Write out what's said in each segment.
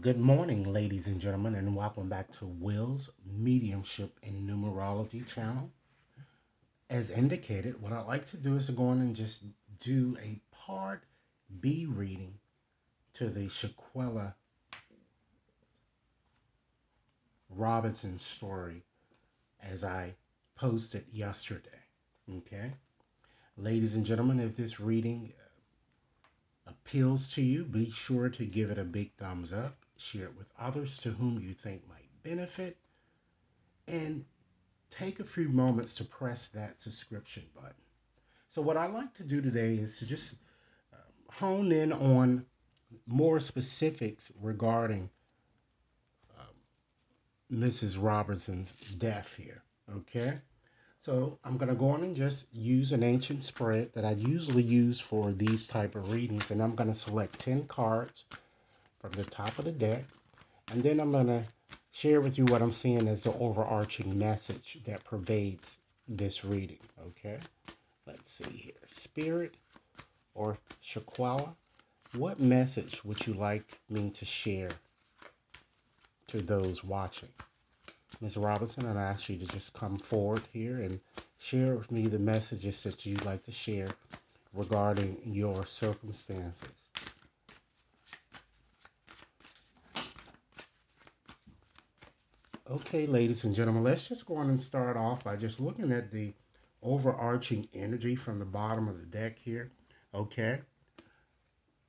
Good morning, ladies and gentlemen, and welcome back to Will's Mediumship and Numerology channel. As indicated, what I'd like to do is to go in and just do a part B reading to the Shanquella Robinson story as I posted yesterday. Okay, ladies and gentlemen, if this reading appeals to you, be sure to give it a big thumbs up, share it with others to whom you think might benefit, and take a few moments to press that subscription button. So, what I like to do today is to just hone in on more specifics regarding Mrs. Robertson's death here. Okay. So, I'm going to go on and just use an ancient spread that I usually use for these type of readings. And I'm going to select 10 cards from the top of the deck. And then I'm going to share with you what I'm seeing as the overarching message that pervades this reading. Okay. Let's see here. Spirit or Shanquella, what message would you like me to share to those watching? Ms. Robinson, I ask you to just come forward here and share with me the messages that you'd like to share regarding your circumstances. Okay, ladies and gentlemen, let's just go on and start off by just looking at the overarching energy from the bottom of the deck here. Okay,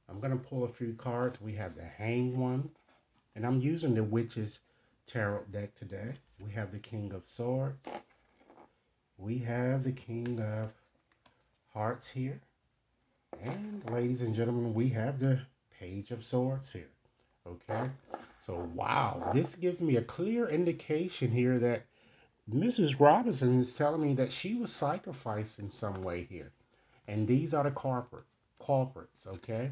I'm going to pull a few cards. We have the Hanged One, and I'm using the Witch's Tarot deck today. We have the King of Swords. We have the King of Hearts here. And ladies and gentlemen, we have the Page of Swords here. Okay, so wow, this gives me a clear indication here that Mrs. Robinson is telling me that she was sacrificed in some way here. And these are the culprits, okay?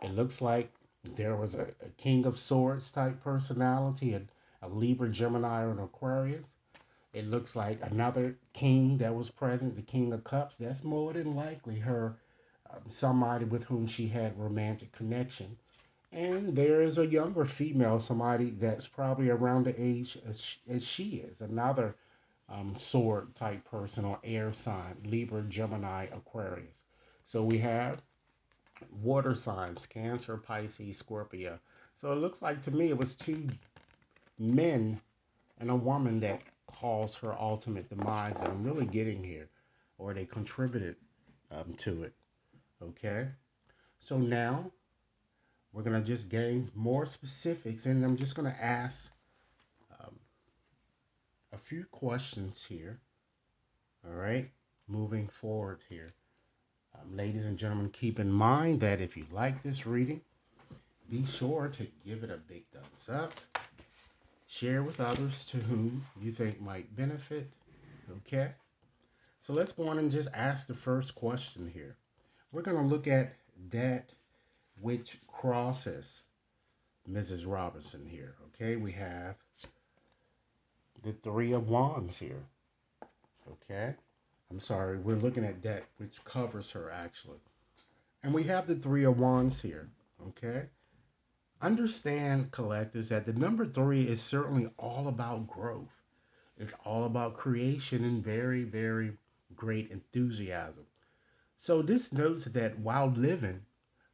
It looks like there was a King of Swords type personality, and a Libra, Gemini, or an Aquarius. It looks like another king that was present, the King of Cups. That's more than likely her, somebody with whom she had romantic connection. And there is a younger female, somebody that's probably around the age as she is, another sword type person or air sign, Libra, Gemini, Aquarius. So we have water signs, Cancer, Pisces, Scorpio. So it looks like to me it was two men and a woman that caused her ultimate demise that I'm really getting here, or they contributed to it. Okay, so now we're going to just gain more specifics, and I'm just going to ask um, a few questions here. All right, moving forward here. Ladies and gentlemen, keep in mind that if you like this reading, be sure to give it a big thumbs up. Share with others to whom you think might benefit. Okay? So let's go on and just ask the first question here. We're going to look at that which crosses Mrs. Robinson here. Okay? We have the Three of Wands here. Okay? I'm sorry, we're looking at that which covers her actually. And we have the Three of Wands here. Okay? Understand, collectors, that the number three is certainly all about growth. It's all about creation and very, very great enthusiasm. So this notes that while living,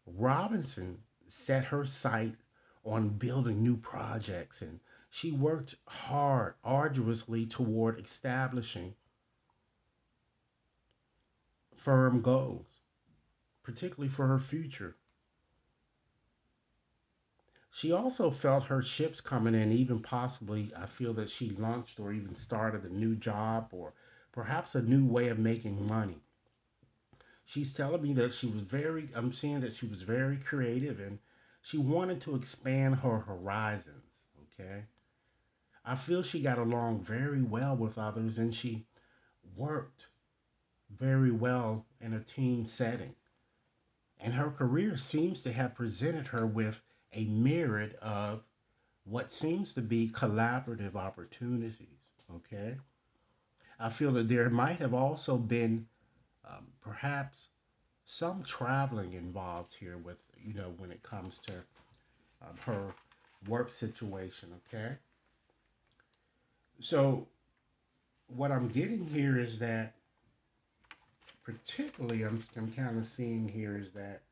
Robinson set her sight on building new projects, and she worked hard, arduously toward establishing firm goals, particularly for her future. She also felt her ships coming in, even possibly, I feel that she launched or even started a new job or perhaps a new way of making money. She's telling me that I'm seeing that she was very creative and she wanted to expand her horizons. Okay. I feel she got along very well with others and she worked very well in a team setting. And her career seems to have presented her with a myriad of what seems to be collaborative opportunities. Okay. I feel that there might have also been perhaps some traveling involved here with, when it comes to her work situation, okay? So what I'm getting here is that, particularly, I'm kind of seeing here is that,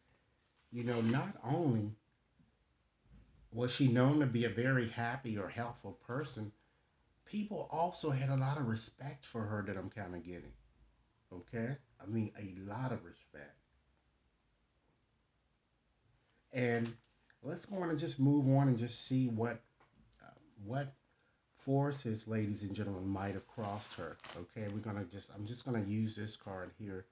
not only was she known to be a very happy or helpful person, people also had a lot of respect for her that I'm kind of getting, okay? I mean, a lot of respect. And let's go on and just move on and just see what forces, ladies and gentlemen, might have crossed her. Okay, I'm just gonna use this card here.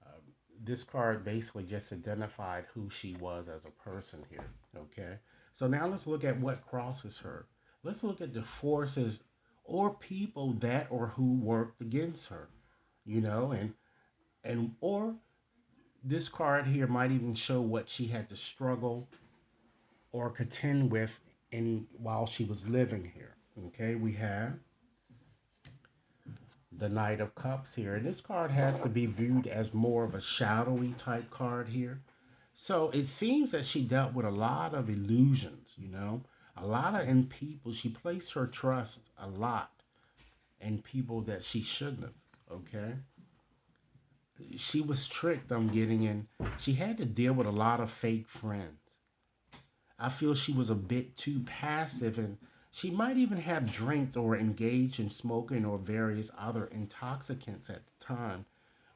Um, this card basically just identified who she was as a person here. Okay, so now let's look at what crosses her. Let's look at the forces or people that or who worked against her. And or this card here might even show what she had to struggle or contend with in while she was living here. Okay, we have the Knight of Cups here. And this card has to be viewed as more of a shadowy type card here. So it seems that she dealt with a lot of illusions, a lot of in people. She placed her trust a lot in people that she shouldn't have. Okay. She was tricked, I'm getting in. She had to deal with a lot of fake friends. I feel she was a bit too passive, and she might even have drank or engaged in smoking or various other intoxicants at the time,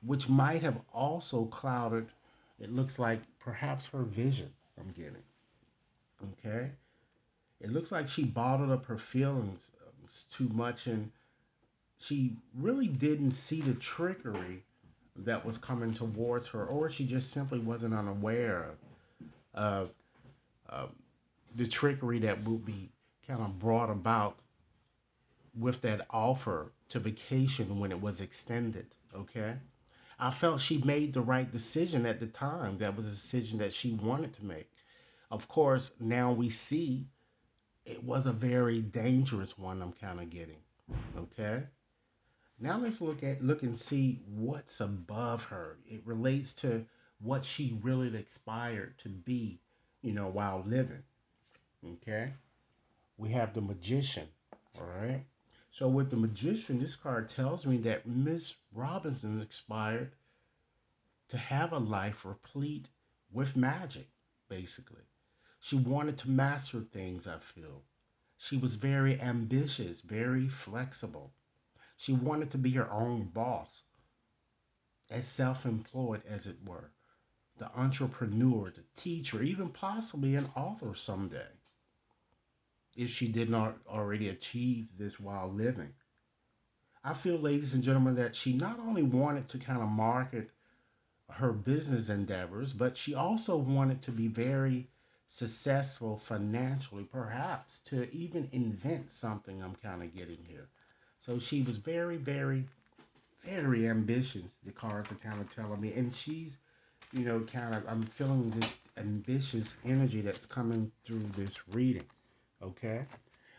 which might have also clouded, it looks like, perhaps her vision. I'm getting. Okay? It looks like she bottled up her feelings too much, and she really didn't see the trickery that was coming towards her, or she just simply wasn't unaware of, of the trickery that would be kind of brought about with that offer to vacation when it was extended. Okay. I felt she made the right decision at the time. That was a decision that she wanted to make. Of course, now we see it was a very dangerous one, I'm kind of getting. Okay. Now let's look and see what's above her. It relates to what she really aspired to be, while living. Okay. We have the magician. All right. So with the magician, this card tells me that Miss Robinson aspired to have a life replete with magic, basically. She wanted to master things, I feel. She was very ambitious, very flexible. She wanted to be her own boss, as self employed as it were, the entrepreneur, the teacher, even possibly an author someday, if she did not already achieve this while living. I feel, ladies and gentlemen, that she not only wanted to kind of market her business endeavors, but she also wanted to be very successful financially, perhaps to even invent something, I'm kind of getting here. So she was very, very, very ambitious, the cards are kind of telling me. And she's, I'm feeling this ambitious energy that's coming through this reading. Okay?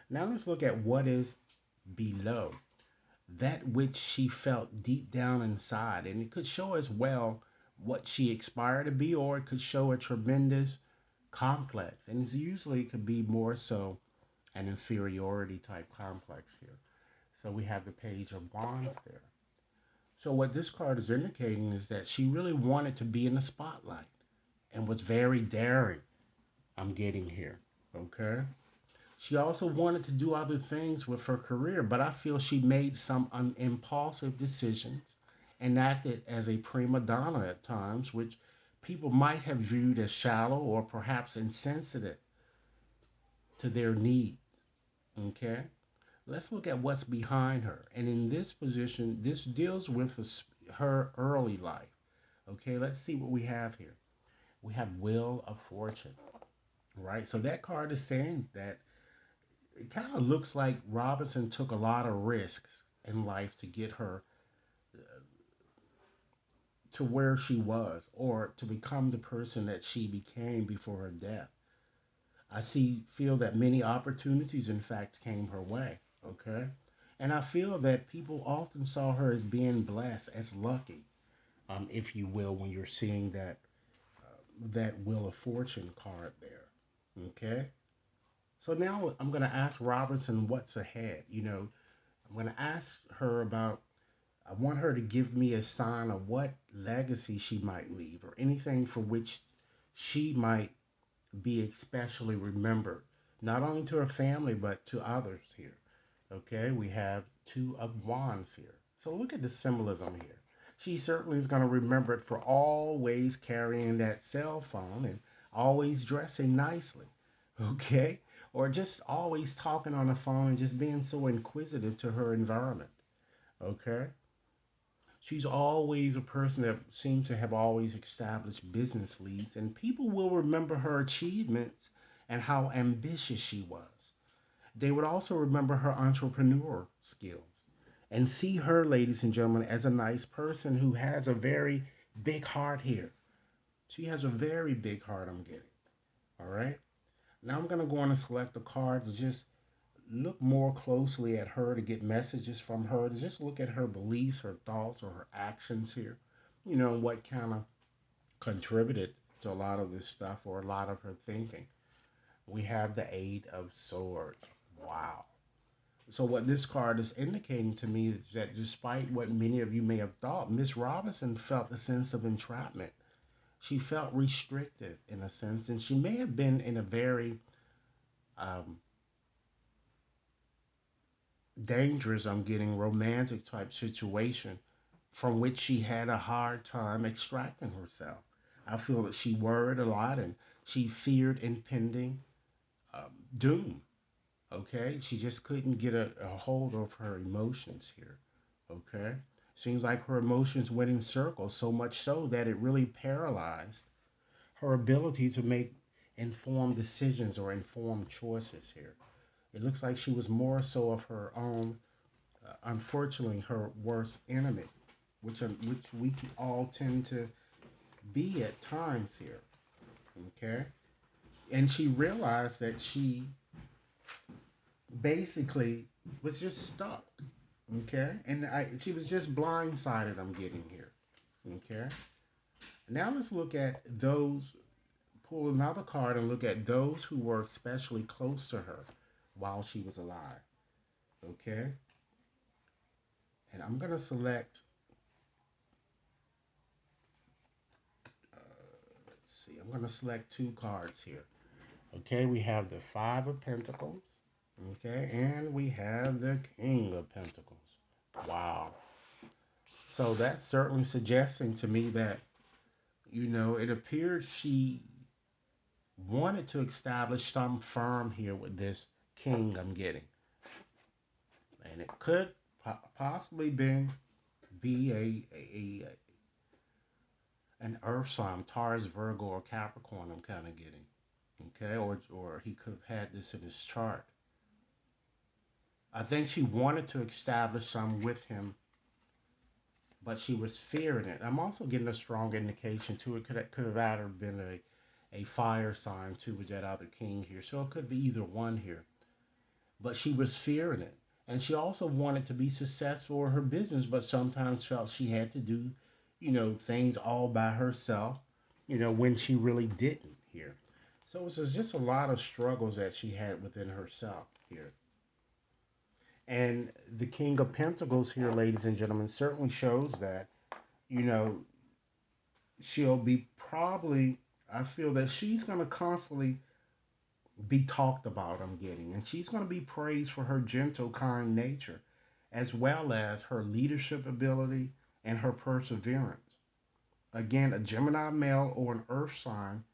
Now let's look at what is below. That which she felt deep down inside. And it could show as well what she aspired to be, or it could show a tremendous complex. And it's usually it could be more so an inferiority type complex here. So we have the Page of Wands there. So what this card is indicating is that she really wanted to be in the spotlight and was very daring. I'm getting here. Okay. She also wanted to do other things with her career, but I feel she made some impulsive decisions and acted as a prima donna at times, which people might have viewed as shallow or perhaps insensitive to their needs. Okay? Let's look at what's behind her. And in this position, this deals with her early life. Okay, let's see what we have here. We have Wheel of Fortune, right? So that card is saying that it kind of looks like Robinson took a lot of risks in life to get her to where she was or to become the person that she became before her death. Feel that many opportunities in fact came her way, okay? And I feel that people often saw her as being blessed, as lucky, if you will, when you're seeing that Wheel of Fortune card there. Okay? So now I'm going to ask Robinson what's ahead. I'm going to ask her about, I want her to give me a sign of what legacy she might leave or anything for which she might be especially remembered, not only to her family, but to others here. Okay, we have two of wands here. So look at the symbolism here. She certainly is going to remember it for always carrying that cell phone and always dressing nicely. Okay, or just always talking on the phone and just being so inquisitive to her environment. Okay, she's always a person that seems to have always established business leads, and people will remember her achievements and how ambitious she was. They would also remember her entrepreneur skills and see her, ladies and gentlemen, as a nice person who has a very big heart here. She has a very big heart, I'm getting. All right. Now I'm going to go on and select a card to just look more closely at her, to get messages from her, to just look at her beliefs, her thoughts, or her actions here. What kind of contributed to a lot of this stuff or a lot of her thinking. We have the Eight of Swords. Wow. So what this card is indicating to me is that despite what many of you may have thought, Miss Robinson felt a sense of entrapment. She felt restricted in a sense, and she may have been in a very um, dangerous, I'm getting, romantic type situation from which she had a hard time extracting herself. I feel that she worried a lot and she feared impending doom. Okay, she just couldn't get a hold of her emotions here. Okay, seems like her emotions went in circles, so much so that it really paralyzed her ability to make informed decisions or informed choices here. It looks like she was more so of her own, unfortunately, her worst enemy, which we all tend to be at times here. Okay, and she realized that she basically was just stuck. Okay, and she was just blindsided. I'm getting here. Okay, now let's look at those. Pull another card and look at those who were especially close to her while she was alive. Okay, and I'm gonna select. Let's see. I'm gonna select two cards here. Okay, we have the Five of Pentacles. Okay, and we have the King of Pentacles. Wow. So that's certainly suggesting to me that, it appears she wanted to establish some firm here with this king I'm getting. And it could possibly be an earth sign, Taurus, Virgo, or Capricorn I'm kind of getting. Okay, or he could have had this in his chart. I think she wanted to establish some with him, but she was fearing it. I'm also getting a strong indication too. It could have either been a fire sign too with that other king here. So it could be either one here. But she was fearing it. And she also wanted to be successful in her business, but sometimes felt she had to do, things all by herself, when she really didn't here. So it was just a lot of struggles that she had within herself here. And the King of Pentacles here, ladies and gentlemen, certainly shows that, you know, she'll be probably, I feel that she's going to constantly be talked about, I'm getting. And she's going to be praised for her gentle, kind nature, as well as her leadership ability and her perseverance. Again, a Gemini male or an earth sign,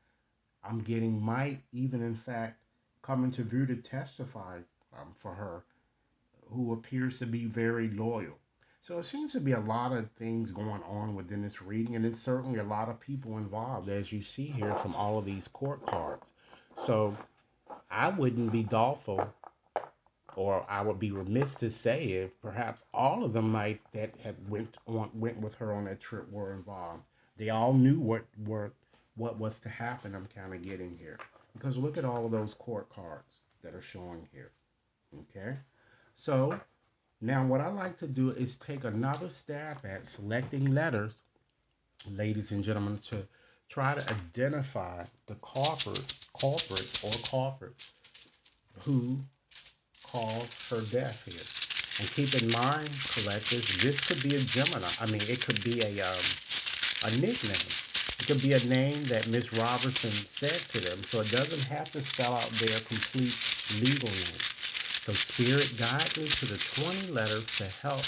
I'm getting, might even, in fact, come into view to testify for her, who appears to be very loyal. So it seems to be a lot of things going on within this reading, and it's certainly a lot of people involved, as you see here from all of these court cards. So I wouldn't be doubtful, or I would be remiss to say if perhaps all of them might that have went with her on that trip were involved. They all knew what was to happen. I'm kind of getting here because look at all of those court cards that are showing here. Okay, so now what I like to do is take another stab at selecting letters, ladies and gentlemen, to try to identify the culprit or culprits who caused her death here. And keep in mind, collectors, this could be a Gemini. I mean, it could be a nickname. It could be a name that Miss Robertson said to them. So it doesn't have to spell out their complete legal name. So Spirit, guide me to the 20 letters to help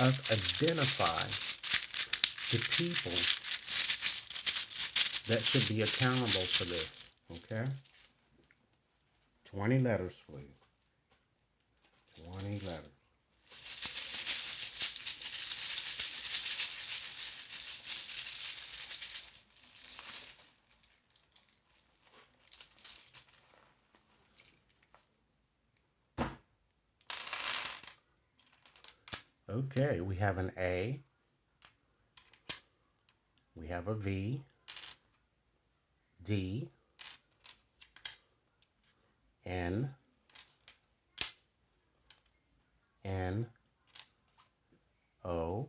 us identify the people that should be accountable for this. Okay? 20 letters, please. 20 letters. Okay, we have an A. We have a V. D. N. N. O.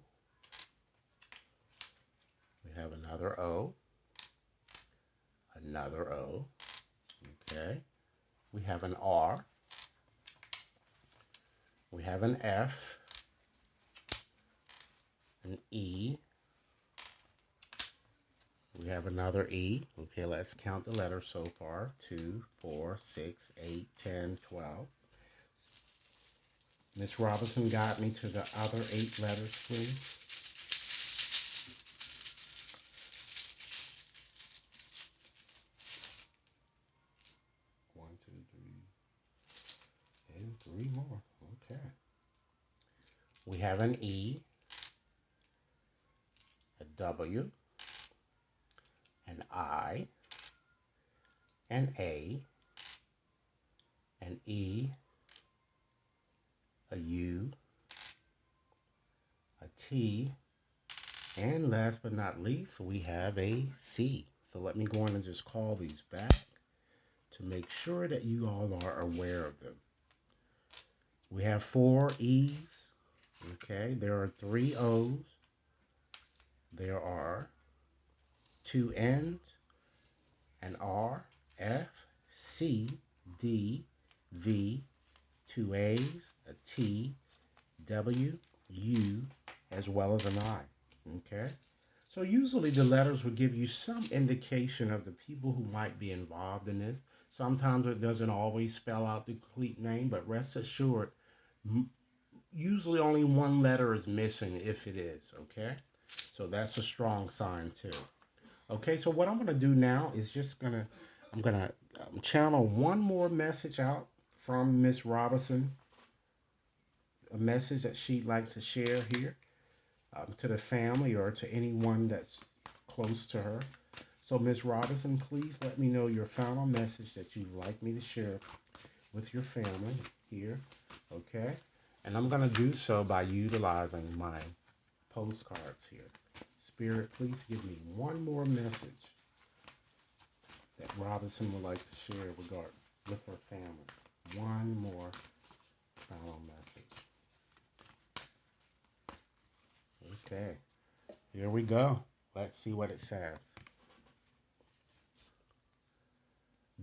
We have another O. Another O. Okay. We have an R. We have an F. An E. We have another E. Okay, let's count the letters so far. 2, 4, 6, 8, 10, 12. Miss Robinson, guide me to the other 8 letters, please. 1, 2, 3, and 3 more. Okay. We have an E, a W, an I, an A, an E, a U, a T, and last but not least, we have a C. So let me go on and just call these back to make sure that you all are aware of them. We have 4 E's. Okay, there are 3 O's. There are 2 N's, an R, F, C, D, V, 2 A's, a T, W, U, as well as an I. Okay? So usually the letters will give you some indication of the people who might be involved in this. Sometimes it doesn't always spell out the complete name, but rest assured, usually only one letter is missing if it is, okay? So that's a strong sign too. Okay, so what I'm going to do now is I'm going to channel one more message out from Miss Robinson, a message that she'd like to share here to the family or to anyone that's close to her. So Miss Robinson, please let me know your final message that you'd like me to share with your family here, okay? And I'm going to do so by utilizing my postcards here. Spirit, please give me one more message that Robinson would like to share with her family. One more final message. Okay, here we go. Let's see what it says.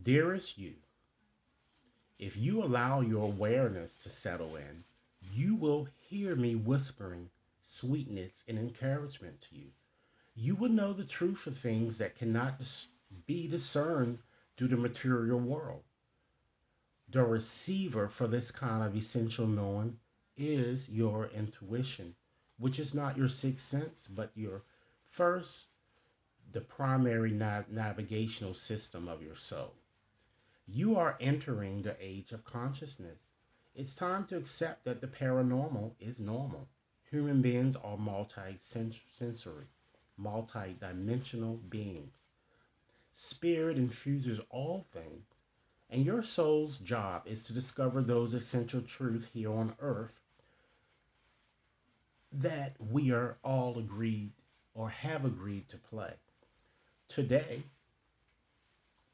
Dearest you, if you allow your awareness to settle in, you will hear me whispering sweetness and encouragement to you. You will know the truth of things that cannot be discerned through the material world. The receiver for this kind of essential knowing is your intuition, which is not your sixth sense, but the primary navigational system of your soul. You are entering the age of consciousness. It's time to accept that the paranormal is normal. Human beings are multi-sensory, multi-dimensional beings. Spirit infuses all things, and your soul's job is to discover those essential truths here on earth that we are all agreed or have agreed to play. Today,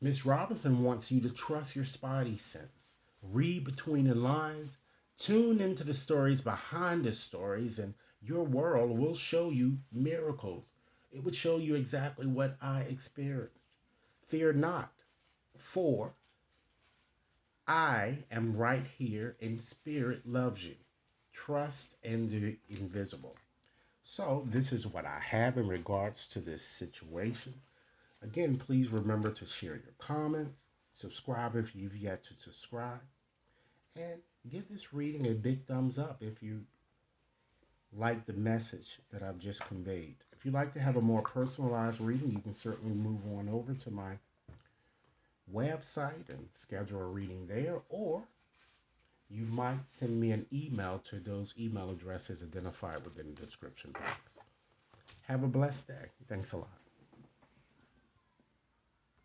Miss Robinson wants you to trust your spidey sense, read between the lines, tune into the stories behind the stories, and your world will show you miracles. It would show you exactly what I experienced. Fear not, for I am right here and spirit loves you. Trust in the invisible. So, this is what I have in regards to this situation. Again, please remember to share your comments, subscribe if you've yet to subscribe, and give this reading a big thumbs up if you like the message that I've just conveyed. If you'd like to have a more personalized reading, you can certainly move on over to my website and schedule a reading there, or you might send me an email to those email addresses identified within the description box. Have a blessed day. Thanks a lot.